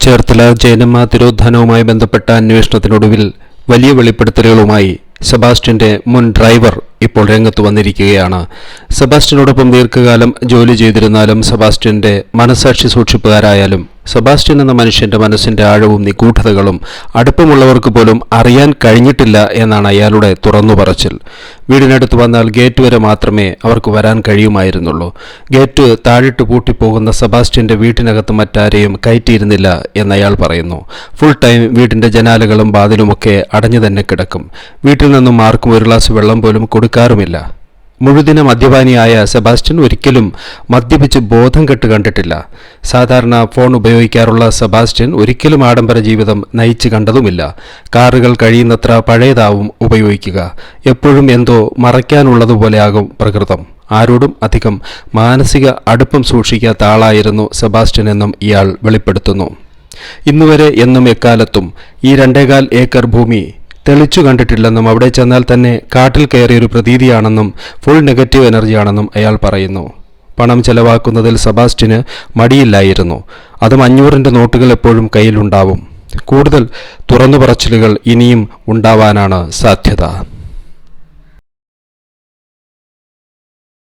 ചേർത്തല ജയനമ്മ തിരോധാനവുമായി ബന്ധപ്പെട്ട അന്വേഷണത്തിനൊടുവിൽ വലിയ വെളിപ്പെടുത്തലുകളുമായി സെബാസ്റ്റ്യന്റെ മുൻ ഡ്രൈവർ ഇപ്പോൾ രംഗത്ത് വന്നിരിക്കുകയാണ്. സെബാസ്റ്റ്യനോടൊപ്പം ദീർഘകാലം ജോലി ചെയ്തിരുന്നാലും സെബാസ്റ്റ്യന്റെ മനസാക്ഷി സൂക്ഷിപ്പുകാരായാലും സെബാസ്റ്റ്യൻ എന്ന മനുഷ്യന്റെ മനസ്സിന്റെ ആഴവും നിഗൂഢതകളും അടുപ്പമുള്ളവർക്ക് പോലും അറിയാൻ കഴിഞ്ഞിട്ടില്ല എന്നാണ് അയാളുടെ തുറന്നുപറച്ചിൽ. വീടിനടുത്ത് വന്നാൽ ഗേറ്റ് വരെ മാത്രമേ അവർക്ക് വരാൻ കഴിയുമായിരുന്നുള്ളൂ. ഗേറ്റ് താഴിട്ട് പൂട്ടിപ്പോകുന്ന സെബാസ്റ്റ്യന്റെ വീട്ടിനകത്ത് മറ്റാരെയും കയറ്റിയിരുന്നില്ല എന്നയാൾ പറയുന്നു. ഫുൾ ടൈം വീടിന്റെ ജനാലകളും വാതിലുമൊക്കെ അടഞ്ഞു തന്നെ കിടക്കും. വീട്ടിൽ നിന്നും ആർക്കും ഒരു ഗ്ലാസ് വെള്ളം പോലും കൊടുക്കാറുമില്ല. മുഴുദിന മദ്യപാനിയായ സെബാസ്റ്റ്യൻ ഒരിക്കലും മദ്യപിച്ച് ബോധം കെട്ട് കണ്ടിട്ടില്ല. സാധാരണ ഫോൺ ഉപയോഗിക്കാറുള്ള സെബാസ്റ്റ്യൻ ഒരിക്കലും ആഡംബര ജീവിതം നയിച്ചു കണ്ടതുമില്ല. കാറുകൾ കഴിയുന്നത്ര പഴയതാവും ഉപയോഗിക്കുക. എപ്പോഴും എന്തോ മറയ്ക്കാനുള്ളതുപോലെയാകും പ്രകൃതം. ആരോടും അധികം മാനസിക അടുപ്പം സൂക്ഷിക്കാത്ത ആളായിരുന്നു സെബാസ്റ്റ്യൻ എന്നും ഇയാൾ വെളിപ്പെടുത്തുന്നു. ഇന്നുവരെ എന്നും എക്കാലത്തും ഈ 2.25 ഏക്കർ ഭൂമി തെളിച്ചു കണ്ടിട്ടില്ലെന്നും അവിടെ ചെന്നാൽ തന്നെ കാട്ടിൽ കയറിയൊരു പ്രതീതിയാണെന്നും ഫുൾ നെഗറ്റീവ് എനർജിയാണെന്നും അയാൾ പറയുന്നു. പണം ചെലവാക്കുന്നതിൽ സെബാസ്റ്റ്യന് മടിയില്ലായിരുന്നു. അതും 500-ന്റെ നോട്ടുകൾ എപ്പോഴും കയ്യിലുണ്ടാവും. കൂടുതൽ തുറന്നുപറച്ചിലുകൾ ഇനിയും ഉണ്ടാവാനാണ് സാധ്യത.